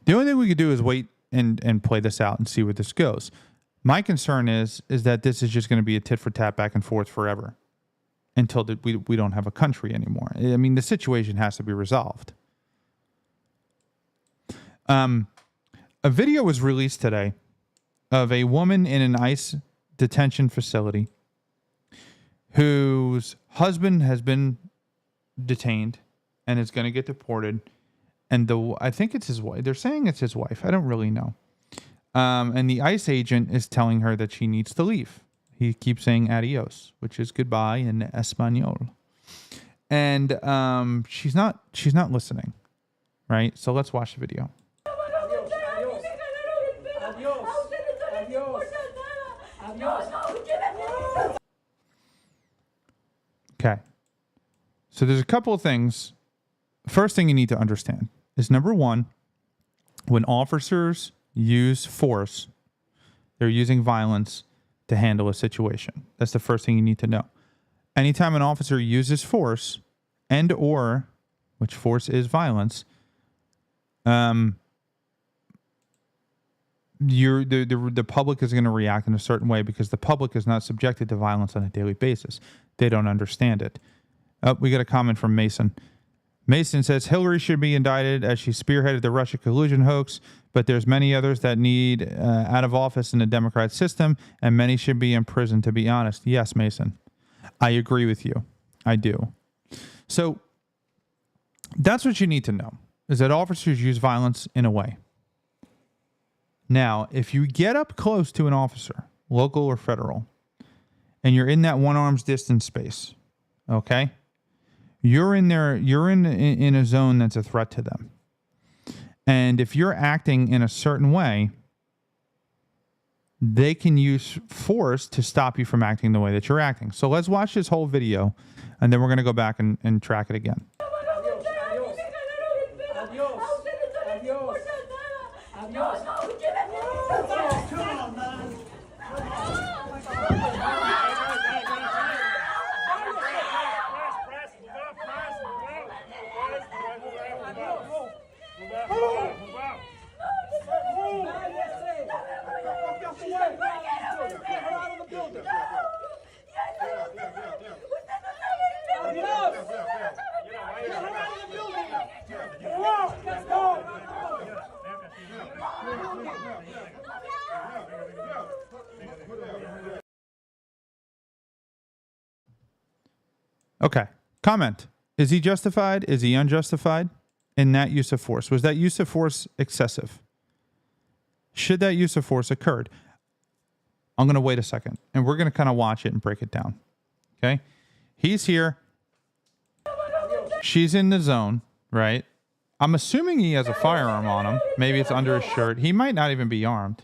The only thing we could do is wait and play this out and see where this goes. My concern is that this is just going to be a tit for tat back and forth forever until we don't have a country anymore. I mean, the situation has to be resolved. A video was released today of a woman in an ICE detention facility whose husband has been detained and is going to get deported. And I think it's his wife. They're saying it's his wife. I don't really know. And the ICE agent is telling her that she needs to leave. He keeps saying adios, which is goodbye in Espanol. And she's not listening, right? So let's watch the video. Okay. So there's a couple of things first thing you need to understand is, number one, when officers use force, they're using violence to handle a situation. That's the first thing you need to know. Anytime an officer uses force and or, which force is violence, the public is going to react in a certain way because the public is not subjected to violence on a daily basis. They don't understand it. We got a comment from Mason. Mason says Hillary should be indicted as she spearheaded the Russia collusion hoax, but there's many others that need out of office in the Democrat system, and many should be in prison, to be honest. Yes, Mason, I agree with you. I do. So that's what you need to know, is that officers use violence in a way. Now, if you get up close to an officer, local or federal, and you're in that one arm's distance space, okay? You're in there, you're in a zone that's a threat to them. And if you're acting in a certain way, they can use force to stop you from acting the way that you're acting. So let's watch this whole video, and then we're going to go back and track it again. Okay. Comment. Is he justified? Is he unjustified in that use of force? Was that use of force excessive? Should that use of force occurred? I'm going to wait a second, and we're going to kind of watch it and break it down. Okay? He's here. She's in the zone, right? I'm assuming he has a firearm on him. Maybe it's under his shirt. He might not even be armed.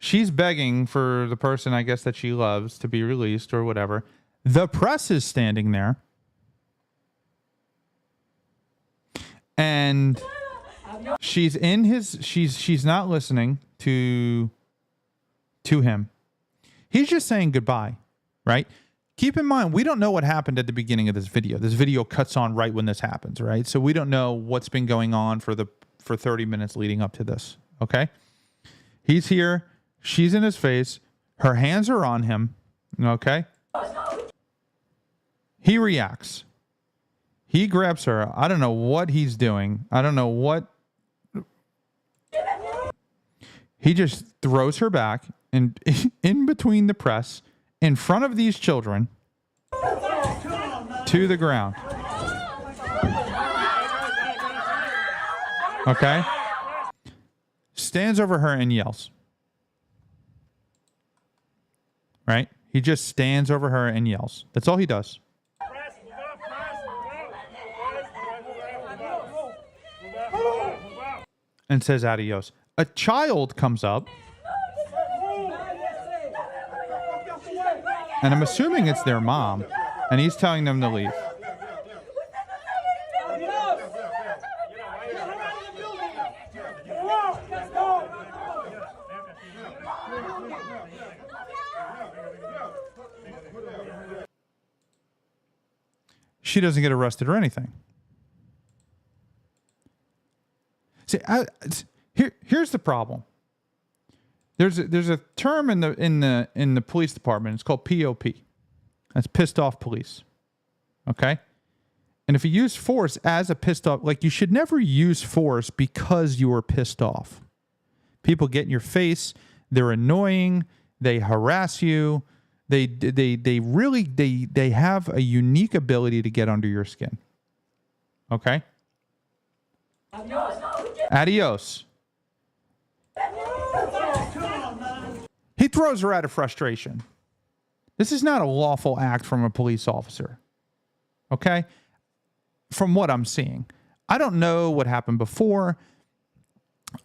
She's begging for the person, I guess, that she loves to be released or whatever. The press is standing there. And she's in his, she's not listening to him. He's just saying goodbye, right? Keep in mind, we don't know what happened at the beginning of this video. This video cuts on right when this happens, right? So we don't know what's been going on for 30 minutes leading up to this, okay? He's here. She's in his face. Her hands are on him, okay? He reacts. He grabs her. I don't know what he's doing. I don't know what. He just throws her back and in between the press, in front of these children, to the ground. Okay? Stands over her and yells. Right? He just stands over her and yells. That's all he does. And says adios. A child comes up, and I'm assuming it's their mom, and he's telling them to leave. She doesn't get arrested or anything. See, here's the problem. There's a term in the police department. It's called POP. That's pissed off police. Okay? And if you use force as a pissed off, like, you should never use force because you are pissed off. People get in your face. They're annoying. They harass you. They have a unique ability to get under your skin. Okay? Adios. He throws her out of frustration. This is not a lawful act from a police officer. Okay? From what I'm seeing. I don't know what happened before.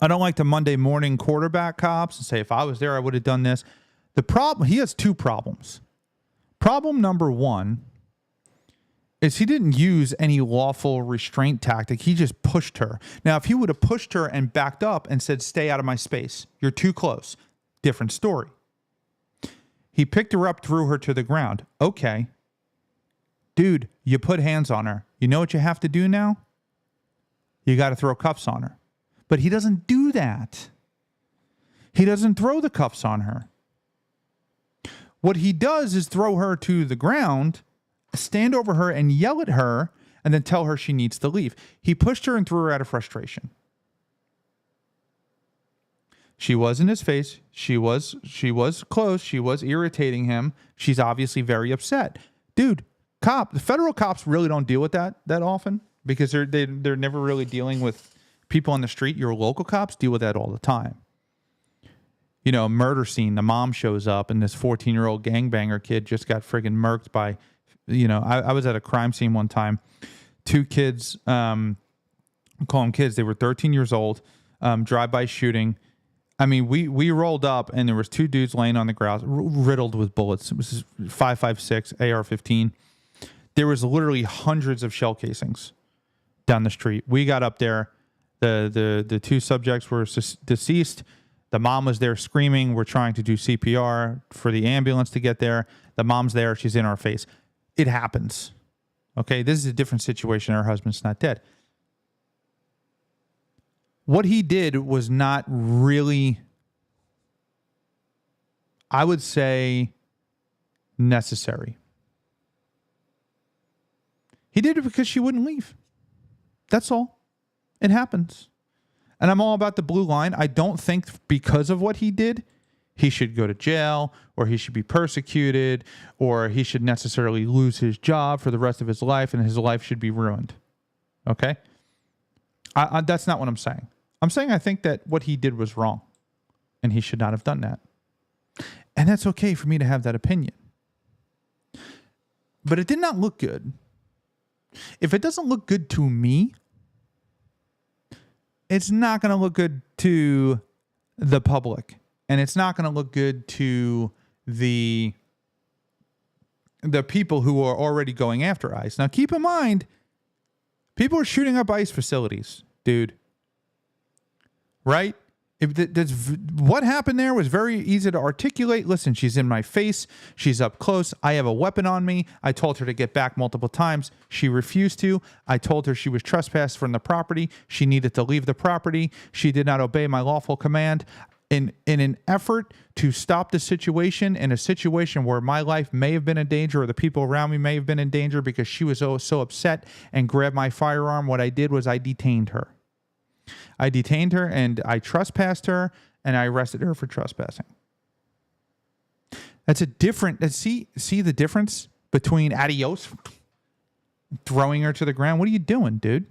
I don't like to Monday morning quarterback cops and say, if I was there, I would have done this. The problem, he has two problems. Problem number one is he didn't use any lawful restraint tactic. He just pushed her. Now, if he would have pushed her and backed up and said, stay out of my space, you're too close, different story. He picked her up, threw her to the ground. Okay. Dude, you put hands on her. You know what you have to do now? You got to throw cuffs on her. But he doesn't do that. He doesn't throw the cuffs on her. What he does is throw her to the ground, stand over her and yell at her, and then tell her she needs to leave. He pushed her and threw her out of frustration. She was in his face. She was close. She was irritating him. She's obviously very upset. Dude, the federal cops really don't deal with that often because they're never really dealing with people on the street. Your local cops deal with that all the time. You know, murder scene, the mom shows up and this 14-year-old gangbanger kid just got friggin' murked by, you know, I was at a crime scene one time. Two kids, call them kids, they were 13 years old, drive-by shooting. I mean, we rolled up and there was two dudes laying on the ground, riddled with bullets. It was 5.56 AR-15. There was literally hundreds of shell casings down the street. We got up there. The two subjects were deceased. The mom was there screaming. We're trying to do CPR for the ambulance to get there. The mom's there. She's in our face. It happens. Okay, this is a different situation. Her husband's not dead. What he did was not really, I would say, necessary. He did it because she wouldn't leave. That's all. It happens. And I'm all about the blue line. I don't think because of what he did, he should go to jail or he should be persecuted or he should necessarily lose his job for the rest of his life and his life should be ruined. Okay? That's not what I'm saying. I'm saying I think that what he did was wrong and he should not have done that. And that's okay for me to have that opinion. But it did not look good. If it doesn't look good to me, it's not going to look good to the public. And it's not going to look good to the people who are already going after ICE. Now, keep in mind, people are shooting up ICE facilities, dude. Right? What happened there was very easy to articulate. Listen, she's in my face. She's up close. I have a weapon on me. I told her to get back multiple times. She refused to. I told her she was trespassed from the property. She needed to leave the property. She did not obey my lawful command. In an effort to stop the situation, in a situation where my life may have been in danger or the people around me may have been in danger because she was so upset and grabbed my firearm, what I did was I detained her. I detained her and I trespassed her and I arrested her for trespassing. That's a different, see the difference between adios, throwing her to the ground. What are you doing, dude?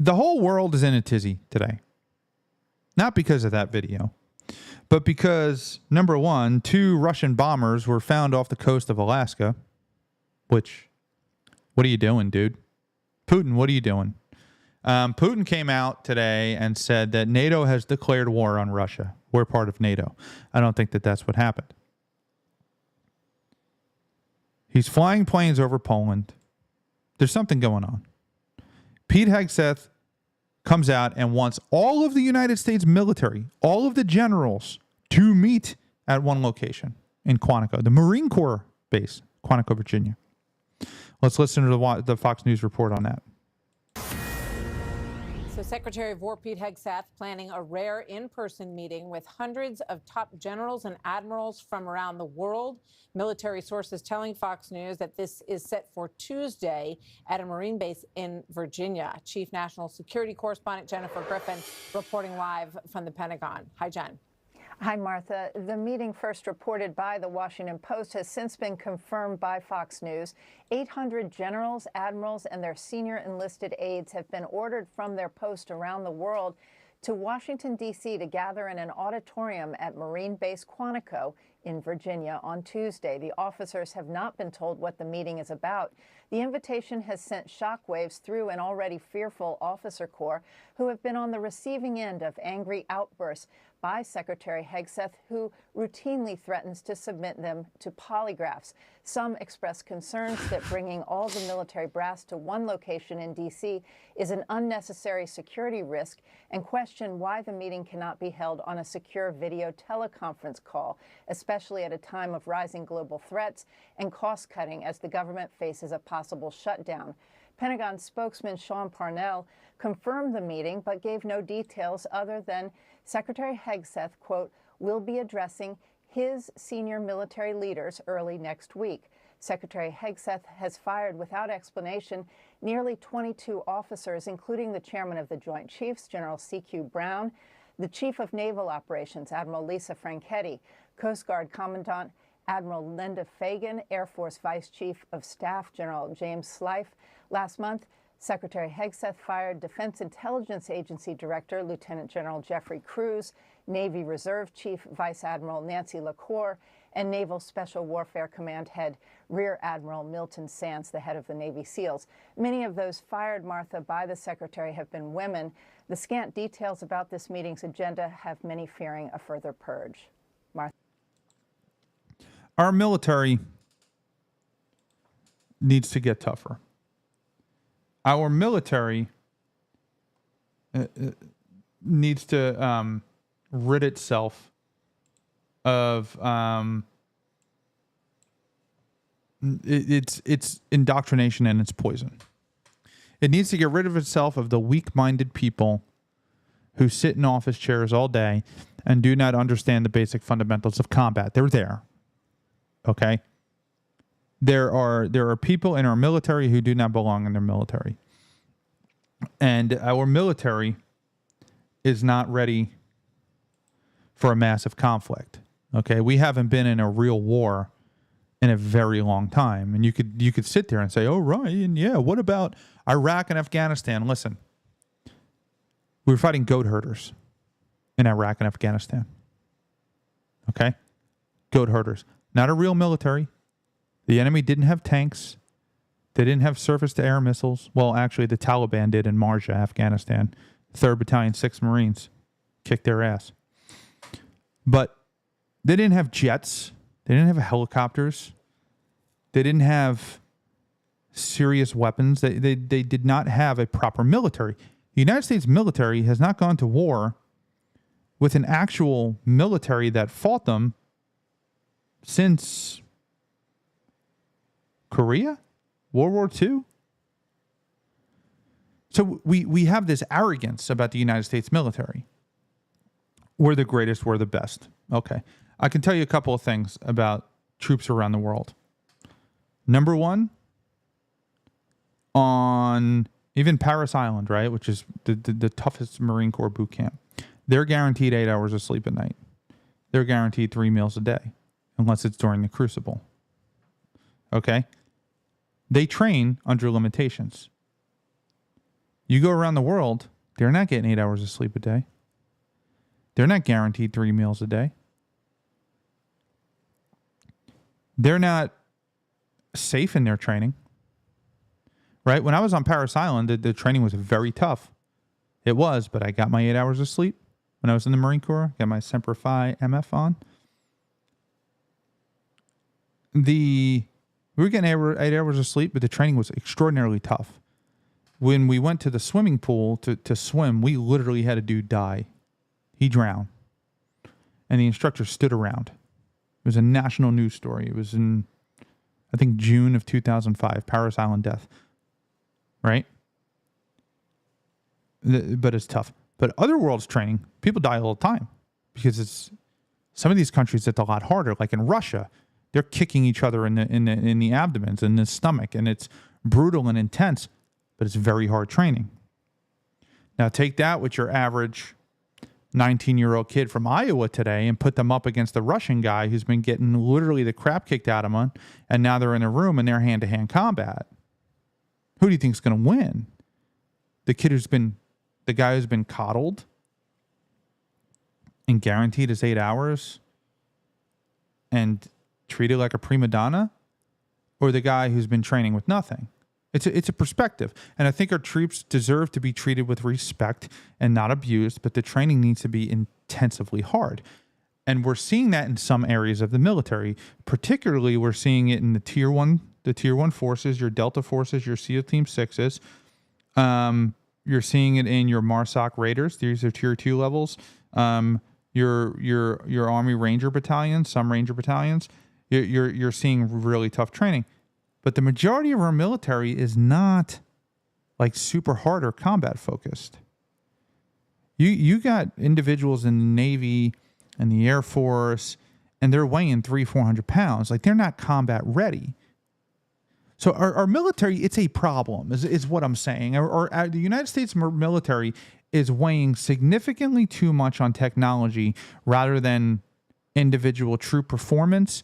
The whole world is in a tizzy today. Not because of that video, but because, number one, 2 Russian bombers were found off the coast of Alaska, which, what are you doing, dude? Putin, what are you doing? Putin came out today and said that NATO has declared war on Russia. We're part of NATO. I don't think that that's what happened. He's flying planes over Poland. There's something going on. Pete Hegseth comes out and wants all of the United States military, all of the generals, to meet at one location in Quantico, the Marine Corps base, Quantico, Virginia. Let's listen to the Fox News report on that. So Secretary of War Pete Hegseth planning a rare in-person meeting with hundreds of top generals and admirals from around the world. Military sources telling Fox News that this is set for Tuesday at a Marine base in Virginia. Chief National Security Correspondent Jennifer Griffin reporting live from the Pentagon. Hi, Jen. Hi, Martha. The meeting, first reported by the Washington Post, has since been confirmed by Fox News. 800 generals, admirals, and their senior enlisted aides have been ordered from their posts around the world to Washington, D.C. to gather in an auditorium at Marine Base Quantico in Virginia on Tuesday. The officers have not been told what the meeting is about. The invitation has sent shockwaves through an already fearful officer corps who have been on the receiving end of angry outbursts by Secretary Hegseth, who routinely threatens to submit them to polygraphs. Some express concerns that bringing all the military brass to one location in D.C. is an unnecessary security risk and question why the meeting cannot be held on a secure video teleconference call, especially at a time of rising global threats and cost-cutting as the government faces a possible shutdown. Pentagon spokesman Sean Parnell confirmed the meeting but gave no details other than Secretary Hegseth, quote, will be addressing his senior military leaders early next week. Secretary Hegseth has fired without explanation nearly 22 officers, including the chairman of the Joint Chiefs, General C.Q. Brown, the Chief of Naval Operations, Admiral Lisa Franchetti, Coast Guard Commandant Admiral Linda Fagan, Air Force Vice Chief of Staff General James Slife. Last month, Secretary Hegseth fired Defense Intelligence Agency Director Lieutenant General Jeffrey Cruz, Navy Reserve Chief Vice Admiral Nancy LaCour, and Naval Special Warfare Command Head Rear Admiral Milton Sands, the head of the Navy SEALs. Many of those fired, Martha, by the Secretary have been women. The scant details about this meeting's agenda have many fearing a further purge. Martha. Our military needs to get tougher. Our military needs to rid itself of its indoctrination and its poison. It needs to get rid of itself of the weak-minded people who sit in office chairs all day and do not understand the basic fundamentals of combat. They're there. Okay? There are people in our military who do not belong in their military. And our military is not ready for a massive conflict. Okay? We haven't been in a real war in a very long time. And you could sit there and say, oh, Ryan, yeah, what about Iraq and Afghanistan? Listen, we were fighting goat herders in Iraq and Afghanistan. Okay? Goat herders. Not a real military. The enemy didn't have tanks. They didn't have surface-to-air missiles. Well, actually, the Taliban did in Marja, Afghanistan. 3rd Battalion, 6th Marines kicked their ass. But they didn't have jets. They didn't have helicopters. They didn't have serious weapons. They did not have a proper military. The United States military has not gone to war with an actual military that fought them since Korea? World War II? So we have this arrogance about the United States military. We're the greatest, we're the best. Okay. I can tell you a couple of things about troops around the world. Number one, on even Paris Island, right, which is the toughest Marine Corps boot camp, they're guaranteed 8 hours of sleep a night. They're guaranteed 3 meals a day, unless it's during the crucible. Okay? They train under limitations. You go around the world, they're not getting 8 hours of sleep a day. They're not guaranteed 3 meals a day. They're not safe in their training. Right? When I was on Paris Island, the training was very tough. It was, but I got my 8 hours of sleep. When I was in the Marine Corps, got my Semper Fi MF on. We were getting 8 hours of sleep, but the training was extraordinarily tough. When we went to the swimming pool to swim, we literally had a dude die. He drowned. And the instructor stood around. It was a national news story. It was in, I think, June of 2005, Paris Island death. Right? But it's tough. But other worlds training, people die all the time because some of these countries it's a lot harder. Like in Russia, they're kicking each other in the abdomens and the stomach, and it's brutal and intense, but it's very hard training. Now take that with your average 19-year-old kid from Iowa today and put them up against the Russian guy who's been getting literally the crap kicked out of him, and now they're in a room and they're hand-to-hand combat. Who do you think is going to win? The guy who's been coddled and guaranteed his 8 hours and treated like a prima donna, or the guy who's been training with nothing? It's a perspective. And I think our troops deserve to be treated with respect and not abused, but the training needs to be intensively hard. And we're seeing that in some areas of the military. Particularly, we're seeing it in the tier one forces, your Delta forces, your SEAL Team 6s. You're seeing it in your MARSOC Raiders. These are tier 2 levels. Your Army Ranger battalions, some Ranger battalions. You're seeing really tough training. But the majority of our military is not like super hard or combat focused. You got individuals in the Navy and the Air Force, and they're weighing 300-400 pounds. Like, they're not combat ready. So our military, it's a problem, is what I'm saying. The United States military is weighing significantly too much on technology rather than individual troop performance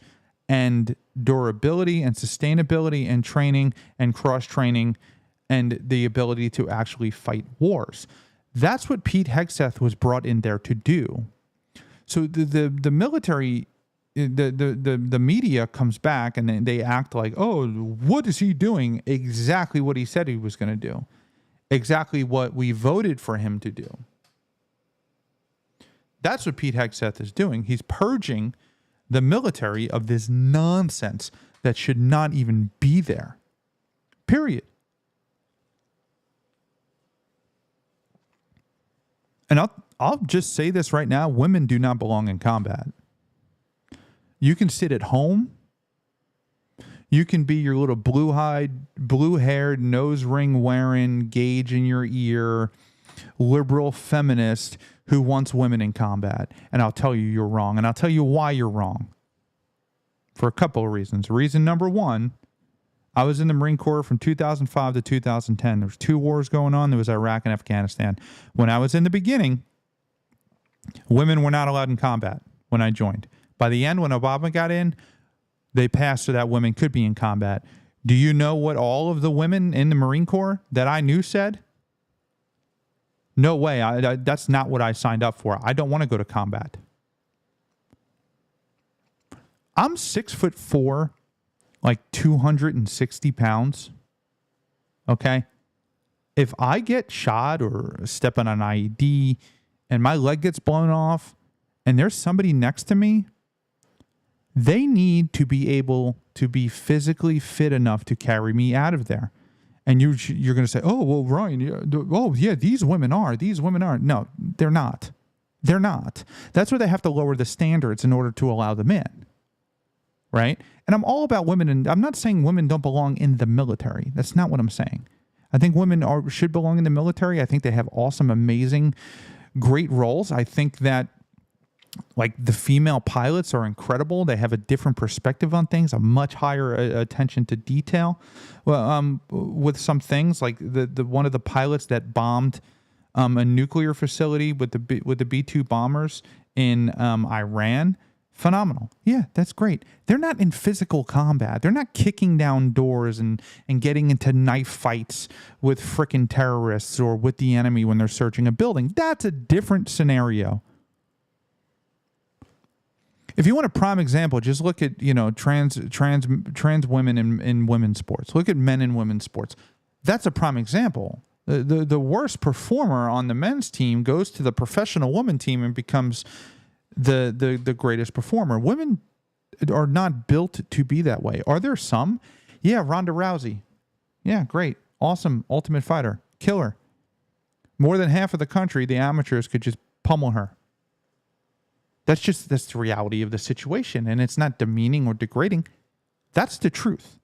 and durability and sustainability and training and cross-training and the ability to actually fight wars. That's what Pete Hegseth was brought in there to do. So the military, the media comes back and they act like, oh, what is he doing? Exactly what he said he was going to do. Exactly what we voted for him to do. That's what Pete Hegseth is doing. He's purging the military of this nonsense that should not even be there. Period. And I'll just say this right now. Women do not belong in combat. You can sit at home. You can be your little blue-haired, nose ring wearing, gauge in your ear, liberal feminist who wants women in combat. And I'll tell you you're wrong. And I'll tell you why you're wrong. For a couple of reasons. Reason number one, I was in the Marine Corps from 2005 to 2010. There was 2 wars going on. There was Iraq and Afghanistan. When I was in the beginning, women were not allowed in combat when I joined. By the end, when Obama got in, they passed so that women could be in combat. Do you know what all of the women in the Marine Corps that I knew said? No way. That's not what I signed up for. I don't want to go to combat. I'm 6'4", like 260 pounds. Okay? If I get shot or step on an IED and my leg gets blown off and there's somebody next to me, they need to be able to be physically fit enough to carry me out of there. And you're going to say, oh, well, Ryan, these women are. These women aren't. No, they're not. They're not. That's where they have to lower the standards in order to allow them in. Right? And I'm all about women. And I'm not saying women don't belong in the military. That's not what I'm saying. I think women should belong in the military. I think they have awesome, amazing, great roles. I think that like the female pilots are incredible. They have a different perspective on things, a much higher attention to detail. Well, with some things like the one of the pilots that bombed a nuclear facility with the B-2 bombers in Iran. Phenomenal. Yeah, that's great. They're not in physical combat. They're not kicking down doors and getting into knife fights with frickin' terrorists or with the enemy when they're searching a building. That's a different scenario. If you want a prime example, just look at, trans women in women's sports. Look at men in women's sports. That's a prime example. The worst performer on the men's team goes to the professional women team and becomes the greatest performer. Women are not built to be that way. Are there some? Yeah, Ronda Rousey. Yeah, great. Awesome. Ultimate fighter. Killer. More than half of the country, the amateurs, could just pummel her. That's the reality of the situation, and it's not demeaning or degrading. That's the truth.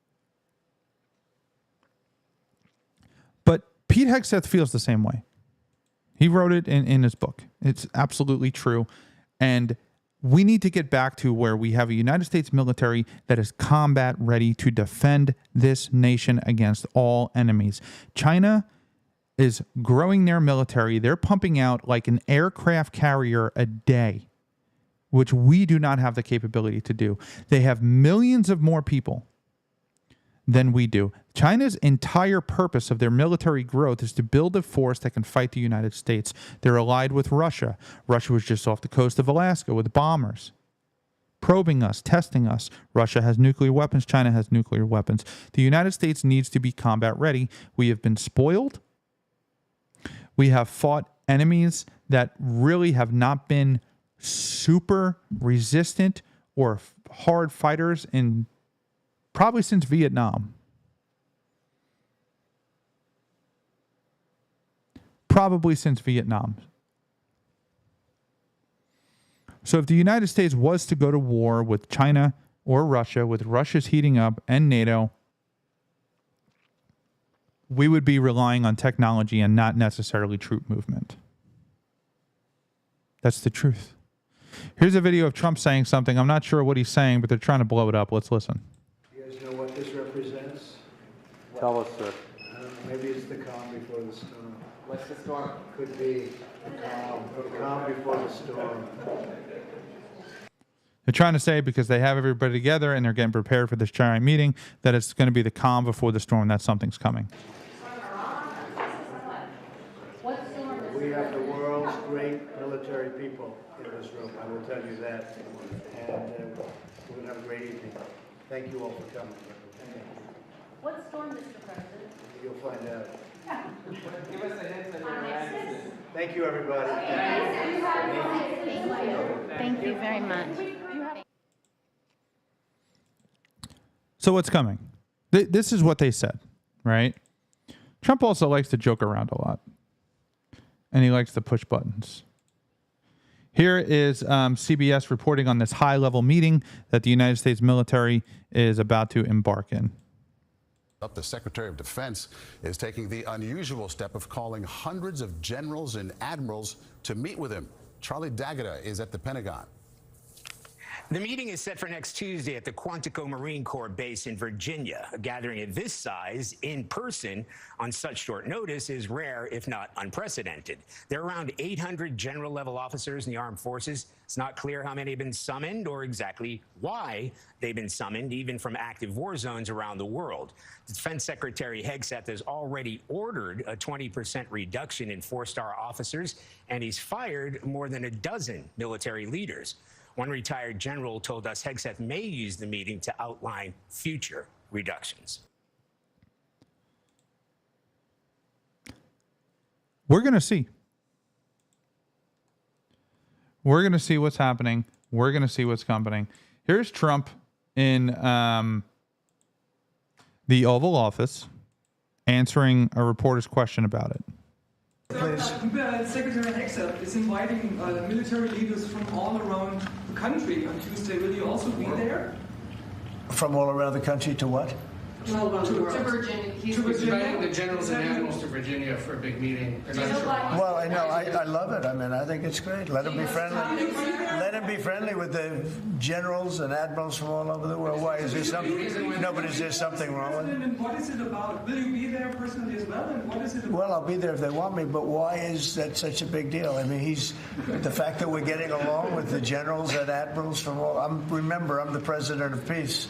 But Pete Hegseth feels the same way. He wrote it in his book. It's absolutely true. And we need to get back to where we have a United States military that is combat ready to defend this nation against all enemies. China is growing their military. They're pumping out like an aircraft carrier a day, which we do not have the capability to do. They have millions of more people than we do. China's entire purpose of their military growth is to build a force that can fight the United States. They're allied with Russia. Russia was just off the coast of Alaska with bombers. probing us, testing us. Russia has nuclear weapons. China has nuclear weapons. The United States needs to be combat ready. We have been spoiled. We have fought enemies that really have not been super resistant or hard fighters in probably since Vietnam. Probably since Vietnam. So if the United States was to go to war with China or Russia, with Russia's heating up and NATO, we would be relying on technology and not necessarily troop movement. That's the truth. Here's a video of Trump saying something. I'm not sure what he's saying, but they're trying to blow it up. Let's listen. You guys know what this represents? Tell us, sir. Maybe it's the calm before the storm. What's the storm? Could be the calm before the storm. They're trying to say, because they have everybody together and they're getting prepared for this giant meeting, that it's going to be the calm before the storm, that something's coming. We have the world's great military people in this room, I will tell you that. And we're going to have a great evening. Thank you all for coming. What storm, Mr. President? You'll find out. Give us a hint on your answers. Thank you, everybody. Thank you very much. So what's coming? This is what they said, right? Trump also likes to joke around a lot. And he likes to push buttons. Here is CBS reporting on this high-level meeting that the United States military is about to embark in. The Secretary of Defense is taking the unusual step of calling hundreds of generals and admirals to meet with him. Charlie D'Agata is at the Pentagon. The meeting is set for next Tuesday at the Quantico Marine Corps base in Virginia. A gathering of this size in person on such short notice is rare, if not unprecedented. There are around 800 general-level officers in the armed forces. It's not clear how many have been summoned or exactly why they've been summoned, even from active war zones around the world. Defense Secretary Hegseth has already ordered a 20% reduction in four-star officers, and he's fired more than a dozen military leaders. One retired general told us Hegseth may use the meeting to outline future reductions. We're going to see. We're going to see what's happening. We're going to see what's coming. Here's Trump in the Oval Office answering a reporter's question about it. Secretary Hegseth is inviting military leaders from all around the country on Tuesday. Will you also be there? From all around the country to what? To Virginia. He's inviting the generals and admirals to Virginia for a big meeting. Well, I know. I love it. I mean, I think it's great. Let him be friendly. Let him be friendly with the generals and admirals from all over the world. Why? Is there something? No, but is there something wrong with it? And what is it about? Will you be there personally as well? And what is it about? Well, I'll be there if they want me, but why is that such a big deal? I mean, the fact that we're getting along with the generals and admirals from all. Remember, I'm the president of peace.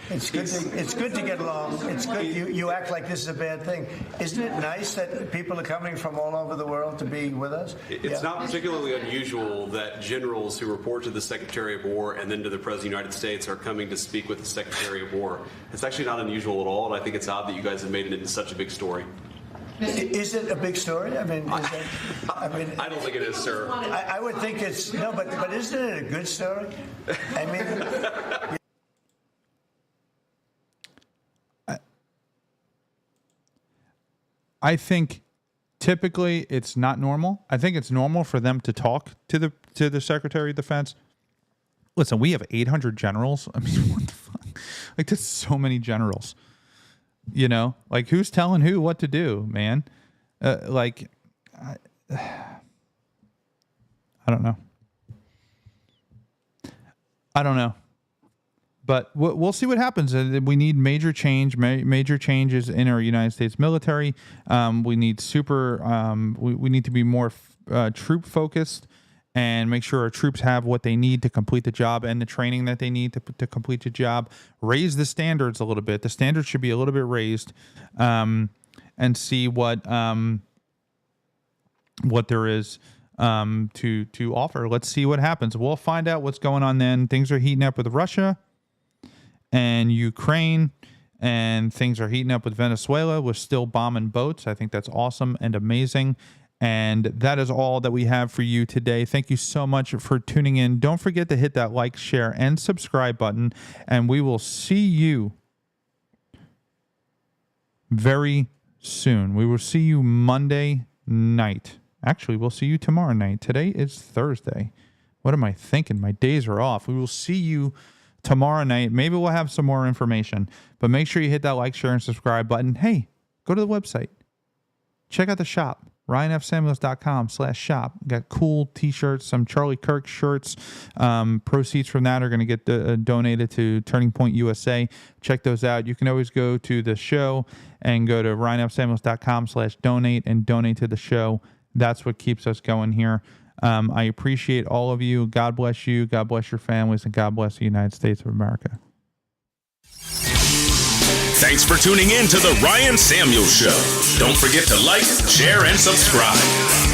It's good to get along. It's good. You act like this is a bad thing. Isn't it nice that people are coming from all over the world to be with us? It's not particularly unusual that generals who report to the Secretary of War and then to the President of the United States are coming to speak with the Secretary of War. It's actually not unusual at all, and I think it's odd that you guys have made it into such a big story. Is it a big story? I mean, I don't think it is, sir. I would think it's no, but isn't it a good story? I mean. I think typically it's not normal. I think it's normal for them to talk to the Secretary of Defense. Listen, we have 800 generals. I mean, what the fuck? Like, there's so many generals. You know, like, who's telling who what to do, man? I don't know. I don't know. But we'll see what happens. We need major changes in our United States military. We need we need to be more troop focused and make sure our troops have what they need to complete the job and the training that they need to complete the job. Raise the standards a little bit. The standards should be a little bit raised, and see what there is to offer. Let's see what happens. We'll find out what's going on then. Things are heating up with Russia and Ukraine, and things are heating up with Venezuela. We're still bombing boats. I think that's awesome and amazing. And that is all that we have for you today. Thank you so much for tuning in. Don't forget to hit that like, share, and subscribe button. And we will see you very soon. We will see you Monday night. Actually, we'll see you tomorrow night. Today is Thursday. What am I thinking? My days are off. We will see you tomorrow night. Maybe we'll have some more information. But make sure you hit that like, share, and subscribe button. Hey, go to the website. Check out the shop. RyanFSamuels.com/shop. Got cool t-shirts, some Charlie Kirk shirts. Proceeds from that are going to get donated to Turning Point USA. Check those out. You can always go to the show and go to RyanFSamuels.com/donate and donate to the show. That's what keeps us going here. I appreciate all of you. God bless you. God bless your families, and God bless the United States of America. Thanks for tuning in to The Ryan Samuels Show. Don't forget to like, share, and subscribe.